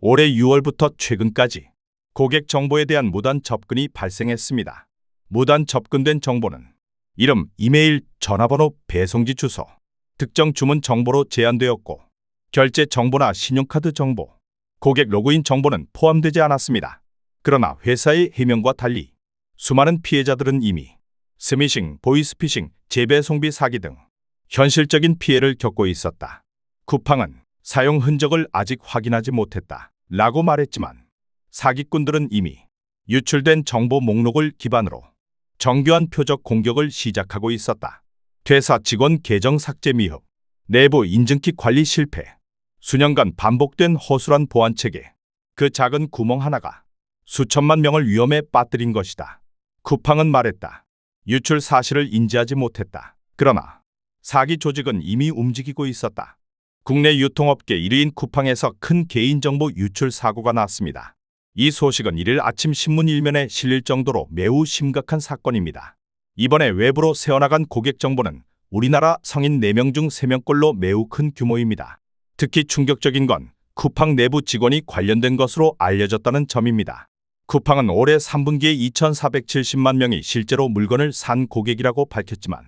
올해 6월부터 최근까지 고객 정보에 대한 무단 접근이 발생했습니다. 무단 접근된 정보는 이름, 이메일, 전화번호, 배송지 주소, 특정 주문 정보로 제한되었고 결제 정보나 신용카드 정보, 고객 로그인 정보는 포함되지 않았습니다. 그러나 회사의 해명과 달리 수많은 피해자들은 이미 스미싱, 보이스피싱, 재배송비 사기 등 현실적인 피해를 겪고 있었다. 쿠팡은 사용 흔적을 아직 확인하지 못했다 라고 말했지만 사기꾼들은 이미 유출된 정보 목록을 기반으로 정교한 표적 공격을 시작하고 있었다. 퇴사 직원 계정 삭제 미흡, 내부 인증키 관리 실패, 수년간 반복된 허술한 보안 체계, 그 작은 구멍 하나가 수천만 명을 위험에 빠뜨린 것이다. 쿠팡은 말했다. 유출 사실을 인지하지 못했다. 그러나 사기 조직은 이미 움직이고 있었다. 국내 유통업계 1위인 쿠팡에서 큰 개인정보 유출 사고가 났습니다. 이 소식은 1일 아침 신문 일면에 실릴 정도로 매우 심각한 사건입니다. 이번에 외부로 새어나간 고객 정보는 우리나라 성인 4명 중 3명꼴로 매우 큰 규모입니다. 특히 충격적인 건 쿠팡 내부 직원이 관련된 것으로 알려졌다는 점입니다. 쿠팡은 올해 3분기에 2,470만 명이 실제로 물건을 산 고객이라고 밝혔지만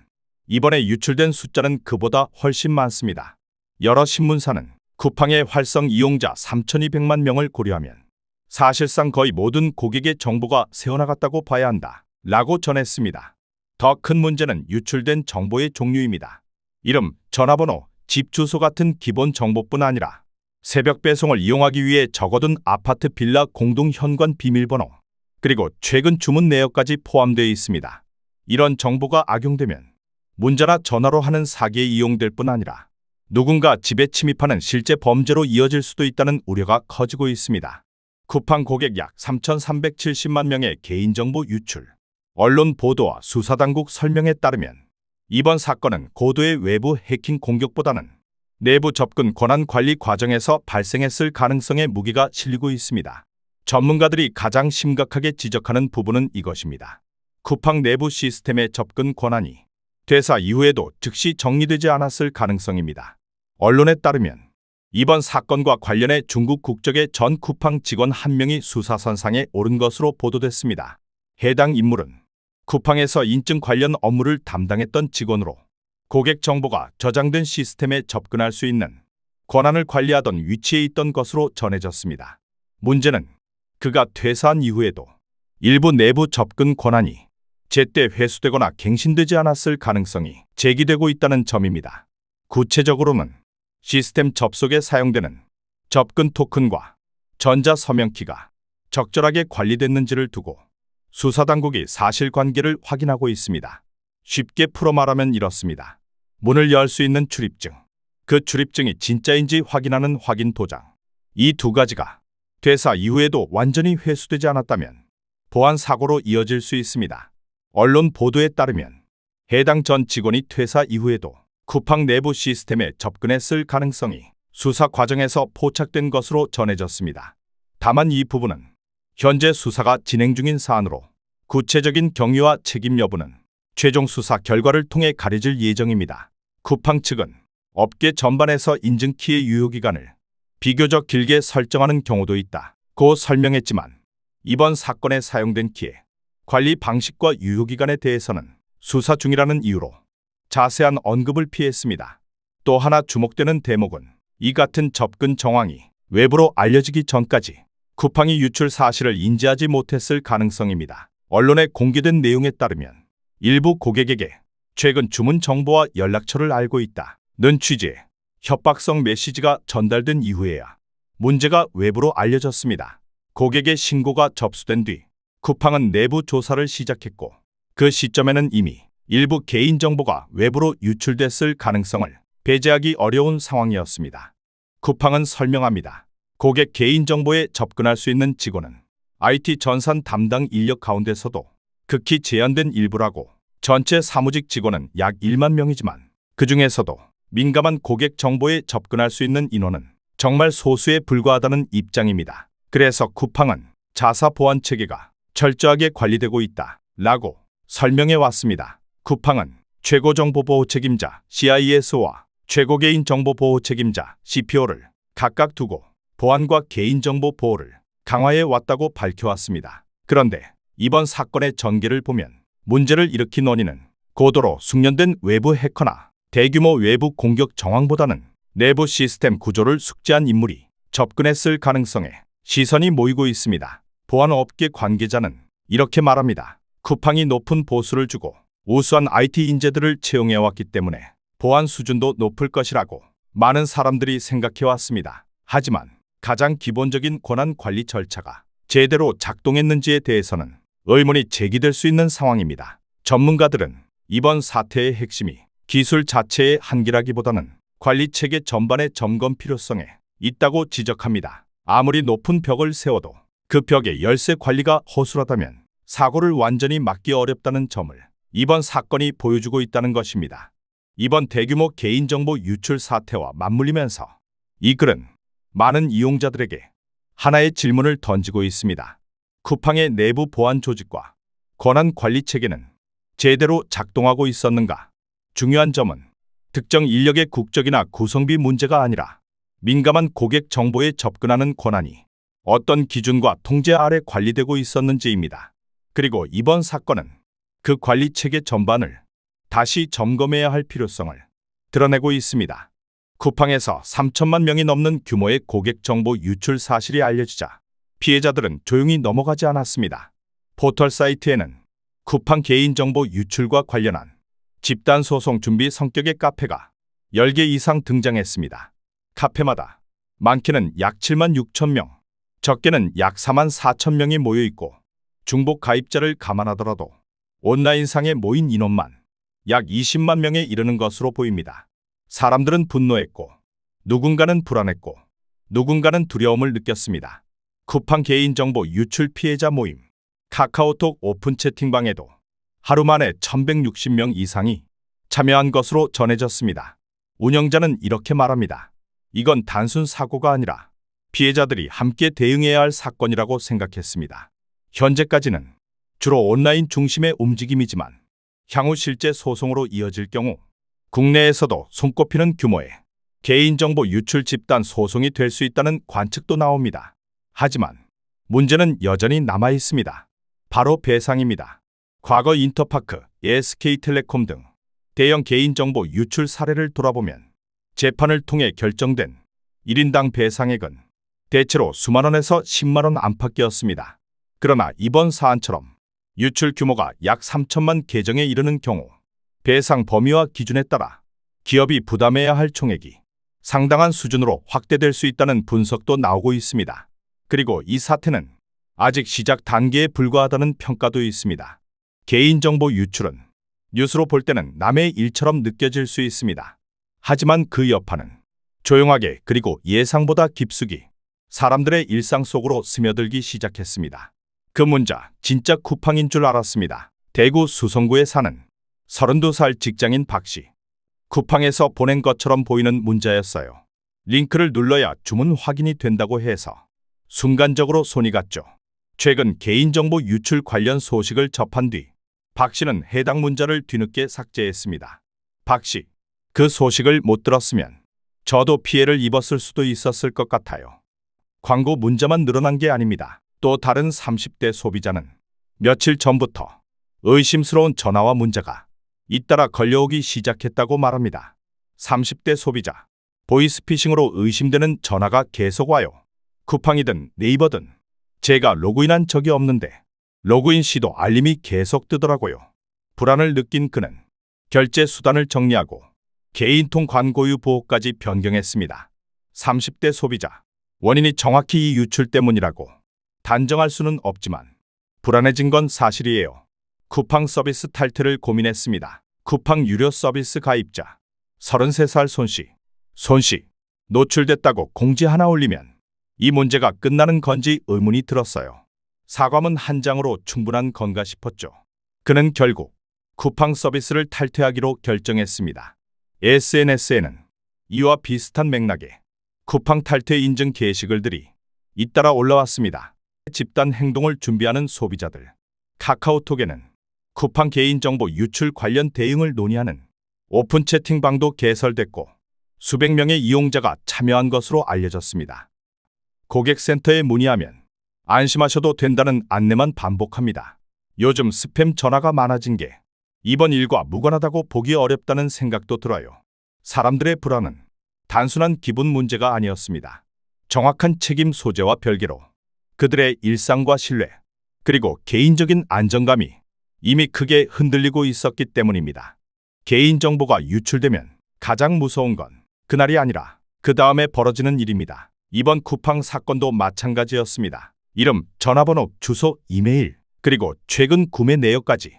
이번에 유출된 숫자는 그보다 훨씬 많습니다. 여러 신문사는 쿠팡의 활성 이용자 3,200만 명을 고려하면 사실상 거의 모든 고객의 정보가 새어나갔다고 봐야 한다 라고 전했습니다. 더 큰 문제는 유출된 정보의 종류입니다. 이름, 전화번호, 집 주소 같은 기본 정보뿐 아니라 새벽 배송을 이용하기 위해 적어둔 아파트 빌라 공동 현관 비밀번호, 그리고 최근 주문 내역까지 포함되어 있습니다. 이런 정보가 악용되면 문자나 전화로 하는 사기에 이용될 뿐 아니라 누군가 집에 침입하는 실제 범죄로 이어질 수도 있다는 우려가 커지고 있습니다. 쿠팡 고객 약 3,370만 명의 개인정보 유출. 언론 보도와 수사당국 설명에 따르면 이번 사건은 고도의 외부 해킹 공격보다는 내부 접근 권한 관리 과정에서 발생했을 가능성에 무게가 실리고 있습니다. 전문가들이 가장 심각하게 지적하는 부분은 이것입니다. 쿠팡 내부 시스템의 접근 권한이 퇴사 이후에도 즉시 정리되지 않았을 가능성입니다. 언론에 따르면 이번 사건과 관련해 중국 국적의 전 쿠팡 직원 한 명이 수사선상에 오른 것으로 보도됐습니다. 해당 인물은 쿠팡에서 인증 관련 업무를 담당했던 직원으로 고객 정보가 저장된 시스템에 접근할 수 있는 권한을 관리하던 위치에 있던 것으로 전해졌습니다. 문제는 그가 퇴사한 이후에도 일부 내부 접근 권한이 제때 회수되거나 갱신되지 않았을 가능성이 제기되고 있다는 점입니다. 구체적으로는 시스템 접속에 사용되는 접근 토큰과 전자 서명키가 적절하게 관리됐는지를 두고 수사당국이 사실관계를 확인하고 있습니다. 쉽게 풀어 말하면 이렇습니다. 문을 열 수 있는 출입증, 그 출입증이 진짜인지 확인하는 확인 도장. 이 두 가지가 퇴사 이후에도 완전히 회수되지 않았다면 보안 사고로 이어질 수 있습니다. 언론 보도에 따르면 해당 전 직원이 퇴사 이후에도 쿠팡 내부 시스템에 접근했을 가능성이 수사 과정에서 포착된 것으로 전해졌습니다. 다만 이 부분은 현재 수사가 진행 중인 사안으로 구체적인 경위와 책임 여부는 최종 수사 결과를 통해 가려질 예정입니다. 쿠팡 측은 업계 전반에서 인증키의 유효기간을 비교적 길게 설정하는 경우도 있다고 설명했지만 이번 사건에 사용된 키의 관리 방식과 유효기간에 대해서는 수사 중이라는 이유로 자세한 언급을 피했습니다. 또 하나 주목되는 대목은 이 같은 접근 정황이 외부로 알려지기 전까지 쿠팡이 유출 사실을 인지하지 못했을 가능성입니다. 언론에 공개된 내용에 따르면 일부 고객에게 최근 주문 정보와 연락처를 알고 있다는 취지의 협박성 메시지가 전달된 이후에야 문제가 외부로 알려졌습니다. 고객의 신고가 접수된 뒤 쿠팡은 내부 조사를 시작했고 그 시점에는 이미 일부 개인정보가 외부로 유출됐을 가능성을 배제하기 어려운 상황이었습니다. 쿠팡은 설명합니다. 고객 개인정보에 접근할 수 있는 직원은 IT 전산 담당 인력 가운데서도 극히 제한된 일부라고 전체 사무직 직원은 약 1만 명이지만 그 중에서도 민감한 고객 정보에 접근할 수 있는 인원은 정말 소수에 불과하다는 입장입니다. 그래서 쿠팡은 자사 보안 체계가 철저하게 관리되고 있다라고 설명해 왔습니다. 쿠팡은 최고정보보호 책임자 CISO와 최고개인정보보호 책임자 CPO를 각각 두고 보안과 개인정보 보호를 강화해 왔다고 밝혀왔습니다. 그런데 이번 사건의 전개를 보면 문제를 일으킨 원인은 고도로 숙련된 외부 해커나 대규모 외부 공격 정황보다는 내부 시스템 구조를 숙지한 인물이 접근했을 가능성에 시선이 모이고 있습니다. 보안업계 관계자는 이렇게 말합니다. 쿠팡이 높은 보수를 주고 우수한 IT 인재들을 채용해왔기 때문에 보안 수준도 높을 것이라고 많은 사람들이 생각해왔습니다. 하지만 가장 기본적인 권한 관리 절차가 제대로 작동했는지에 대해서는 의문이 제기될 수 있는 상황입니다. 전문가들은 이번 사태의 핵심이 기술 자체의 한계라기보다는 관리 체계 전반의 점검 필요성에 있다고 지적합니다. 아무리 높은 벽을 세워도 그 벽의 열쇠 관리가 허술하다면 사고를 완전히 막기 어렵다는 점을 이번 사건이 보여주고 있다는 것입니다. 이번 대규모 개인정보 유출 사태와 맞물리면서 이 글은 많은 이용자들에게 하나의 질문을 던지고 있습니다. 쿠팡의 내부 보안 조직과 권한 관리 체계는 제대로 작동하고 있었는가? 중요한 점은 특정 인력의 국적이나 구성비 문제가 아니라 민감한 고객 정보에 접근하는 권한이 어떤 기준과 통제 아래 관리되고 있었는지입니다. 그리고 이번 사건은 그 관리 체계 전반을 다시 점검해야 할 필요성을 드러내고 있습니다. 쿠팡에서 3천만 명이 넘는 규모의 고객 정보 유출 사실이 알려지자 피해자들은 조용히 넘어가지 않았습니다. 포털 사이트에는 쿠팡 개인정보 유출과 관련한 집단 소송 준비 성격의 카페가 10개 이상 등장했습니다. 카페마다 많게는 약 7만 6천 명, 적게는 약 4만 4천 명이 모여 있고 중복 가입자를 감안하더라도 온라인상에 모인 인원만 약 20만 명에 이르는 것으로 보입니다. 사람들은 분노했고 누군가는 불안했고 누군가는 두려움을 느꼈습니다. 쿠팡 개인정보 유출 피해자 모임, 카카오톡 오픈 채팅방에도 하루 만에 1160명 이상이 참여한 것으로 전해졌습니다. 운영자는 이렇게 말합니다. 이건 단순 사고가 아니라 피해자들이 함께 대응해야 할 사건이라고 생각했습니다. 현재까지는 주로 온라인 중심의 움직임이지만 향후 실제 소송으로 이어질 경우 국내에서도 손꼽히는 규모의 개인정보 유출 집단 소송이 될 수 있다는 관측도 나옵니다. 하지만 문제는 여전히 남아 있습니다. 바로 배상입니다. 과거 인터파크, SK텔레콤 등 대형 개인정보 유출 사례를 돌아보면 재판을 통해 결정된 1인당 배상액은 대체로 수만 원에서 10만 원 안팎이었습니다. 그러나 이번 사안처럼 유출 규모가 약 3천만 계정에 이르는 경우 배상 범위와 기준에 따라 기업이 부담해야 할 총액이 상당한 수준으로 확대될 수 있다는 분석도 나오고 있습니다. 그리고 이 사태는 아직 시작 단계에 불과하다는 평가도 있습니다. 개인정보 유출은 뉴스로 볼 때는 남의 일처럼 느껴질 수 있습니다. 하지만 그 여파는 조용하게 그리고 예상보다 깊숙이 사람들의 일상 속으로 스며들기 시작했습니다. 그 문자 진짜 쿠팡인 줄 알았습니다. 대구 수성구에 사는 32살 직장인 박씨. 쿠팡에서 보낸 것처럼 보이는 문자였어요. 링크를 눌러야 주문 확인이 된다고 해서 순간적으로 손이 갔죠. 최근 개인정보 유출 관련 소식을 접한 뒤 박 씨는 해당 문자를 뒤늦게 삭제했습니다. 박 씨, 그 소식을 못 들었으면 저도 피해를 입었을 수도 있었을 것 같아요. 광고 문자만 늘어난 게 아닙니다. 또 다른 30대 소비자는 며칠 전부터 의심스러운 전화와 문자가 잇따라 걸려오기 시작했다고 말합니다. 30대 소비자, 보이스피싱으로 의심되는 전화가 계속 와요. 쿠팡이든 네이버든 제가 로그인한 적이 없는데 로그인 시도 알림이 계속 뜨더라고요. 불안을 느낀 그는 결제 수단을 정리하고 개인통 관고유 보호까지 변경했습니다. 30대 소비자, 원인이 정확히 이 유출 때문이라고 단정할 수는 없지만 불안해진 건 사실이에요. 쿠팡 서비스 탈퇴를 고민했습니다. 쿠팡 유료 서비스 가입자 33살 손씨 노출됐다고 공지 하나 올리면 이 문제가 끝나는 건지 의문이 들었어요. 사과문 한 장으로 충분한 건가 싶었죠. 그는 결국 쿠팡 서비스를 탈퇴하기로 결정했습니다. SNS에는 이와 비슷한 맥락의 쿠팡 탈퇴 인증 게시글들이 잇따라 올라왔습니다. 집단 행동을 준비하는 소비자들. 카카오톡에는 쿠팡 개인정보 유출 관련 대응을 논의하는 오픈 채팅방도 개설됐고 수백 명의 이용자가 참여한 것으로 알려졌습니다. 고객센터에 문의하면 안심하셔도 된다는 안내만 반복합니다. 요즘 스팸 전화가 많아진 게 이번 일과 무관하다고 보기 어렵다는 생각도 들어요. 사람들의 불안은 단순한 기분 문제가 아니었습니다. 정확한 책임 소재와 별개로 그들의 일상과 신뢰, 그리고 개인적인 안정감이 이미 크게 흔들리고 있었기 때문입니다. 개인정보가 유출되면 가장 무서운 건 그날이 아니라 그 다음에 벌어지는 일입니다. 이번 쿠팡 사건도 마찬가지였습니다. 이름, 전화번호, 주소, 이메일, 그리고 최근 구매 내역까지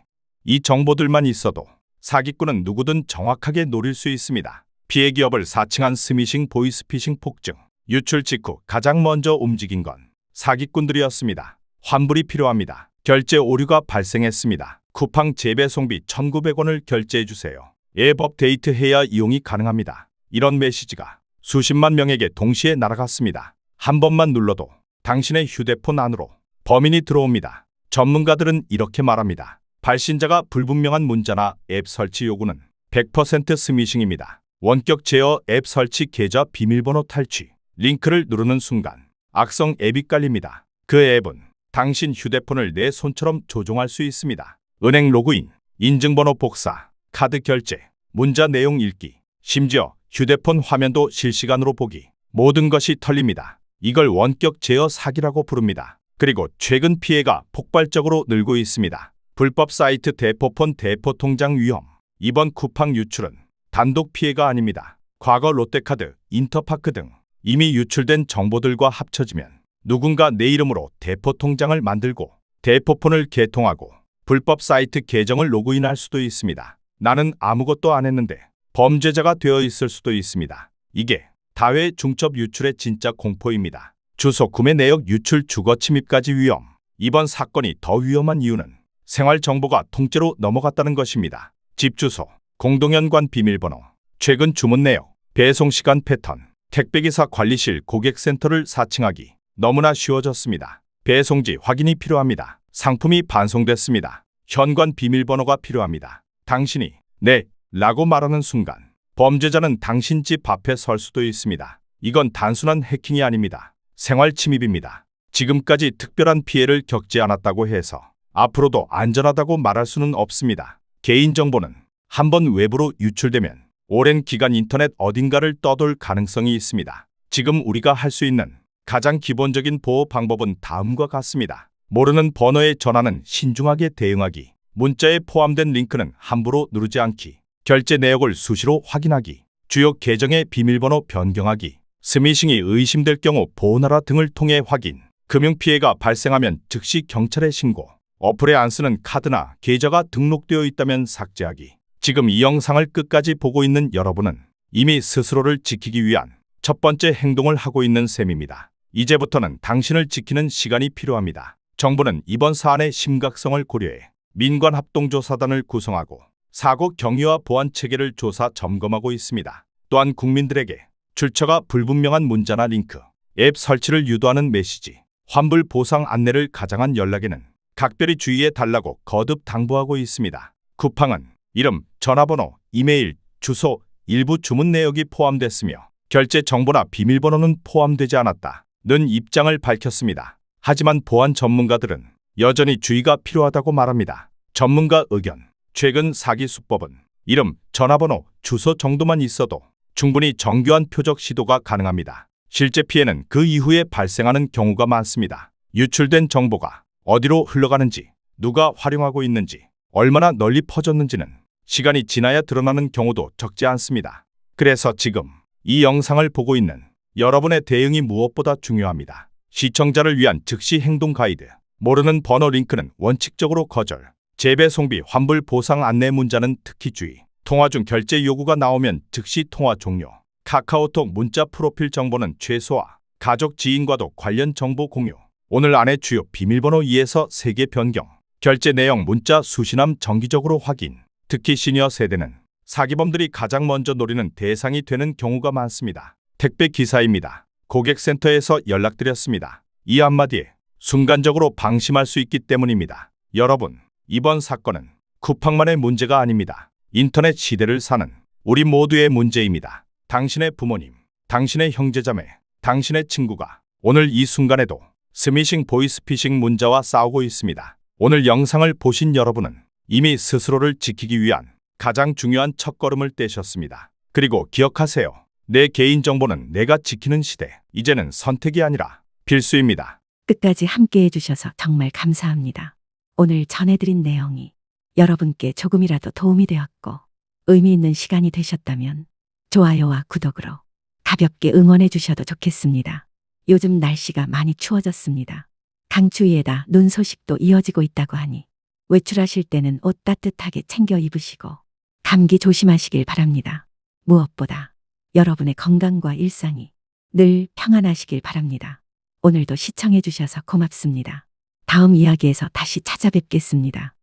이 정보들만 있어도 사기꾼은 누구든 정확하게 노릴 수 있습니다. 피해 기업을 사칭한 스미싱 보이스피싱 폭증. 유출 직후 가장 먼저 움직인 건 사기꾼들이었습니다. 환불이 필요합니다. 결제 오류가 발생했습니다. 쿠팡 재배송비 1,900원을 결제해주세요. 앱 업데이트해야 이용이 가능합니다. 이런 메시지가 수십만 명에게 동시에 날아갔습니다. 한 번만 눌러도 당신의 휴대폰 안으로 범인이 들어옵니다. 전문가들은 이렇게 말합니다. 발신자가 불분명한 문자나 앱 설치 요구는 100% 스미싱입니다. 원격 제어, 앱 설치, 계좌 비밀번호 탈취, 링크를 누르는 순간 악성 앱이 깔립니다. 그 앱은 당신 휴대폰을 내 손처럼 조종할 수 있습니다. 은행 로그인, 인증번호 복사, 카드 결제, 문자 내용 읽기, 심지어 휴대폰 화면도 실시간으로 보기, 모든 것이 털립니다. 이걸 원격 제어 사기라고 부릅니다. 그리고 최근 피해가 폭발적으로 늘고 있습니다. 불법 사이트 대포폰 대포통장 위험. 이번 쿠팡 유출은 단독 피해가 아닙니다. 과거 롯데카드, 인터파크 등 이미 유출된 정보들과 합쳐지면 누군가 내 이름으로 대포통장을 만들고 대포폰을 개통하고 불법 사이트 계정을 로그인할 수도 있습니다. 나는 아무것도 안 했는데 범죄자가 되어 있을 수도 있습니다. 이게 다회 중첩 유출의 진짜 공포입니다. 주소, 구매 내역 유출, 주거 침입까지 위험. 이번 사건이 더 위험한 이유는 생활 정보가 통째로 넘어갔다는 것입니다. 집 주소, 공동연관 비밀번호, 최근 주문 내역, 배송 시간 패턴, 택배기사 관리실, 고객센터를 사칭하기 너무나 쉬워졌습니다. 배송지 확인이 필요합니다. 상품이 반송됐습니다. 현관 비밀번호가 필요합니다. 당신이 네 라고 말하는 순간 범죄자는 당신 집 앞에 설 수도 있습니다. 이건 단순한 해킹이 아닙니다. 생활 침입입니다. 지금까지 특별한 피해를 겪지 않았다고 해서 앞으로도 안전하다고 말할 수는 없습니다. 개인정보는 한번 외부로 유출되면 오랜 기간 인터넷 어딘가를 떠돌 가능성이 있습니다. 지금 우리가 할 수 있는 가장 기본적인 보호 방법은 다음과 같습니다. 모르는 번호의 전화는 신중하게 대응하기, 문자에 포함된 링크는 함부로 누르지 않기, 결제 내역을 수시로 확인하기, 주요 계정의 비밀번호 변경하기, 스미싱이 의심될 경우 보호나라 등을 통해 확인, 금융피해가 발생하면 즉시 경찰에 신고, 어플에 안 쓰는 카드나 계좌가 등록되어 있다면 삭제하기. 지금 이 영상을 끝까지 보고 있는 여러분은 이미 스스로를 지키기 위한 첫 번째 행동을 하고 있는 셈입니다. 이제부터는 당신을 지키는 시간이 필요합니다. 정부는 이번 사안의 심각성을 고려해 민관합동조사단을 구성하고 사고 경위와 보안 체계를 조사 점검하고 있습니다. 또한 국민들에게 출처가 불분명한 문자나 링크, 앱 설치를 유도하는 메시지, 환불 보상 안내를 가장한 연락에는 각별히 주의해 달라고 거듭 당부하고 있습니다. 쿠팡은 이름, 전화번호, 이메일, 주소, 일부 주문 내역이 포함됐으며 결제 정보나 비밀번호는 포함되지 않았다는 입장을 밝혔습니다. 하지만 보안 전문가들은 여전히 주의가 필요하다고 말합니다. 전문가 의견. 최근 사기 수법은 이름, 전화번호, 주소 정도만 있어도 충분히 정교한 표적 시도가 가능합니다. 실제 피해는 그 이후에 발생하는 경우가 많습니다. 유출된 정보가 어디로 흘러가는지, 누가 활용하고 있는지, 얼마나 널리 퍼졌는지는 시간이 지나야 드러나는 경우도 적지 않습니다. 그래서 지금 이 영상을 보고 있는 여러분의 대응이 무엇보다 중요합니다. 시청자를 위한 즉시 행동 가이드. 모르는 번호 링크는 원칙적으로 거절. 재배송비 환불 보상 안내 문자는 특히 주의. 통화 중 결제 요구가 나오면 즉시 통화 종료. 카카오톡 문자 프로필 정보는 최소화. 가족 지인과도 관련 정보 공유. 오늘 안에 주요 비밀번호 2에서 3개 변경. 결제 내용 문자 수신함 정기적으로 확인. 특히 시니어 세대는 사기범들이 가장 먼저 노리는 대상이 되는 경우가 많습니다. 택배 기사입니다. 고객센터에서 연락드렸습니다. 이 한마디에 순간적으로 방심할 수 있기 때문입니다. 여러분, 이번 사건은 쿠팡만의 문제가 아닙니다. 인터넷 시대를 사는 우리 모두의 문제입니다. 당신의 부모님, 당신의 형제자매, 당신의 친구가 오늘 이 순간에도 스미싱 보이스피싱 문자와 싸우고 있습니다. 오늘 영상을 보신 여러분은 이미 스스로를 지키기 위한 가장 중요한 첫걸음을 떼셨습니다. 그리고 기억하세요. 내 개인정보는 내가 지키는 시대. 이제는 선택이 아니라 필수입니다. 끝까지 함께 해주셔서 정말 감사합니다. 오늘 전해드린 내용이 여러분께 조금이라도 도움이 되었고 의미 있는 시간이 되셨다면 좋아요와 구독으로 가볍게 응원해 주셔도 좋겠습니다. 요즘 날씨가 많이 추워졌습니다. 강추위에다 눈 소식도 이어지고 있다고 하니 외출하실 때는 옷 따뜻하게 챙겨 입으시고 감기 조심하시길 바랍니다. 무엇보다 여러분의 건강과 일상이 늘 평안하시길 바랍니다. 오늘도 시청해 주셔서 고맙습니다. 다음 이야기에서 다시 찾아뵙겠습니다.